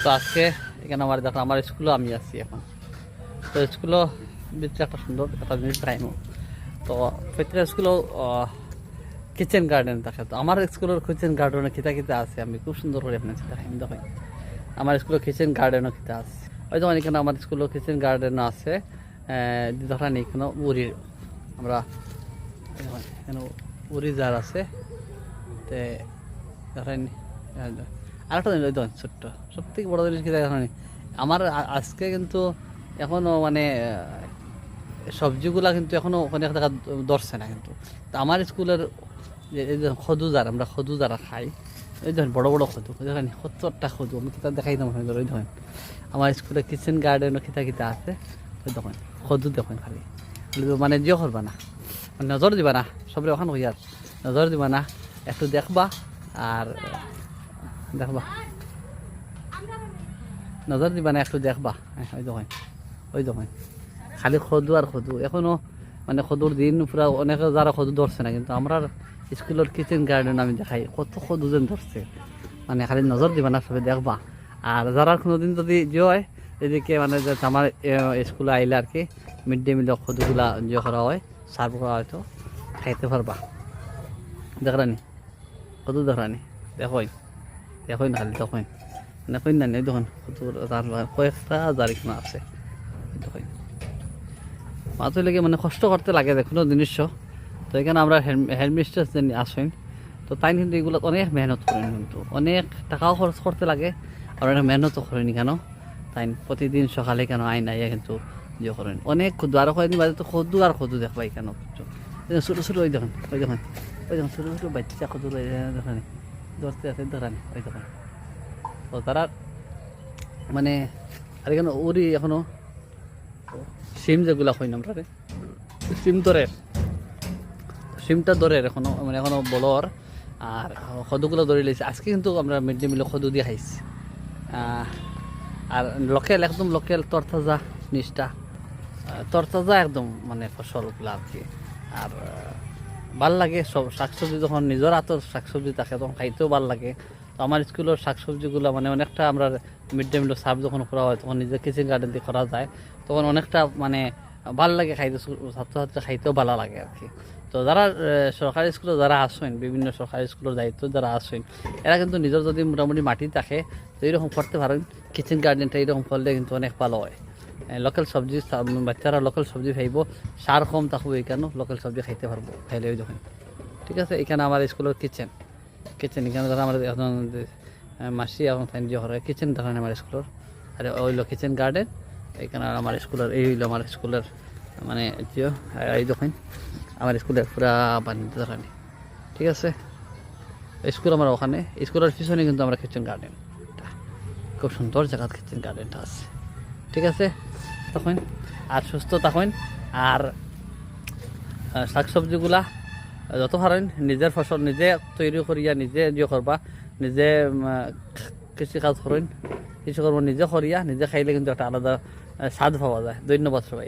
তো আজকে এখানে আমার দেখো আমার স্কুলও আমি আছি এখন। তো স্কুলও ভিতরে একটা সুন্দর একটা জিনিস দেখাইমো। তো প্রত্যেক স্কুলও কিচেন গার্ডেন থাকে। তো আমার স্কুলের কিচেন গার্ডেনে খিতা খিতা আছে, আমি খুব সুন্দর করে আপনার দেখাইম। দেখেন আমার স্কুলের কিচেন গার্ডেনও খিতা আছে। ওই যেমন এখানে আমার স্কুলের কিচেন গার্ডেনও আছে। ধরেন এখানে উড়ির আমরা এখানে উড়ি জার আছে। তে ধরেন আরেকটা জিনিস দেখুন ছোট্ট, সব থেকে বড় জিনিস কি দেখেন আমার আজকে কিন্তু এখনো মানে সবজিগুলা কিন্তু এখনো ওখানে দেখা ধরছে না কিন্তু। তো আমার স্কুলের যে এই যে খদু যার আমরা খদু যারা খাই, এই ধরেন বড় বড় খদু দেখেন 70টা খদু আমি কিতা দেখাই দাম ওই ধরেন আমার স্কুলে কিচেন গার্ডেনও খিতা খিতা আছে। ওই দেখেন খদু দেখেন খালি মানে জিও করবা না, মানে নজর দিবা না, সবরে ওখান হইয়ার নজর দিবা না, একটু দেখবা আর দেখবা, নজর দিবা না একটু দেখবা। ওই দেখেন খালি খদু আর খদু এখনো মানে খদুর দিন পুরা অনেকে যারা খদু ধরছে না, কিন্তু আমরা স্কুলের কিচেন গার্ডেন আমি দেখাই কত খদু যেন ধরছে, মানে খালি নজর দিবা না সবাই দেখবা। আর যারা কোনোদিন যদি হয় এদিকে মানে যে আমার স্কুলে আইলে আর কি মিড ডে মিলের খদুগুলা করা হয় সার্ভ করা হয়তো খাইতে পারবা। দেখরানি খদু দেখরানি দেখই দেখই খালি দেখেন দেখেন না নেই দেখুন তার কয়েকটা যার এখানে আছে দেখেন মাত্র লেগে মানে কষ্ট করতে লাগে যে কোনো জিনিস। তো এখানে আমরা হেডমিস্ট্রেস যে আসেন, তো তাই কিন্তু এগুলো অনেক মেহনত করেন, কিন্তু অনেক টাকাও খরচ করতে লাগে আর অনেক মেহনতও করেনি কেন। তাই প্রতিদিন সকালে কেন আইন আইয়া কিন্তু ইয়ে করেন অনেক ক্ষুদ্র আরও কয়েকদিন বাজে তো খদু আর খদু দেখবাই কেন ছোটো ছোটো ওই দেখেন ছোটো ছোটো বাচ্চা খদু দেখেন ধরতে আছে ধরানি ওই দেখেন। তো তারা মানে আর এখানে উড়ি এখনো সিম যেগুলা হয় না আমরা সিম সিমটা ধরের এখনো মানে এখনো বলর আর খদুগুলো ধরে লেগেছে। আজকে কিন্তু আমরা মিড ডে মিলে খদু দিয়ে খাইছি। আর লোকেল একদম লোকেল তরতাজা জিনিসটা তরতাজা একদম মানে ফসলগুলো আর কি। আর ভাল লাগে সব শাকসবজি যখন নিজের হাতের শাকসবজি থাকে তখন খাইতেও ভাল লাগে। তো আমার স্কুলের শাকসবজিগুলো মানে অনেকটা আমরা মিড ডে মিলের সার্ভ যখন করা হয় তখন নিজের কিচেন গার্ডেন দিয়ে করা যায়, তখন অনেকটা মানে ভাল লাগে খাইতে, ছাত্রছাত্রী খাইতেও ভালো লাগে আর কি। তো যারা সরকারি স্কুলে যারা আসেন, বিভিন্ন সরকারি স্কুলের দায়িত্ব যারা আসেন, এরা কিন্তু নিজের যদি মোটামুটি মাটি থাকে তো এইরকম করতে পারেন কিচেন গার্ডেনটা, এইরকম করলে কিন্তু অনেক ভালো হয়। লোকাল সবজি বাচ্চারা লোকাল সবজি খাইব, সার কম থাকবো এই কেন লোকাল সবজি খাইতে পারবো খাইলে ওই দেখুন। ঠিক আছে, এখানে আমার স্কুলের কিচেন এখানে ধরো আমার এখন মাসি এখন কিচেন দেখেন আমার স্কুলের, আর ওইলো কিচেন গার্ডেন। এখানে আমার স্কুলের এই হইলো আমার স্কুলের মানে এই দেখেন আমার স্কুলের পুরা বানিয়ে দেখানি। ঠিক আছে, স্কুল আমার ওখানে স্কুলের পিছনে কিন্তু আমরা কিচেন গার্ডেন, খুব সুন্দর জায়গা কিচেন গার্ডেনটা আছে। ঠিক আছে, তখন আর সুস্থ তখন আর শাকসবজিগুলা যত পারেন নিজের ফসল নিজে তৈরি করিয়া নিজে করবা, নিজে কৃষি কাজ করেন, কিছু করবো নিজে করিয়া নিজে খাইলে কিন্তু একটা আলাদা স্বাদ পাওয়া যায়। ধন্যবাদ সবাই।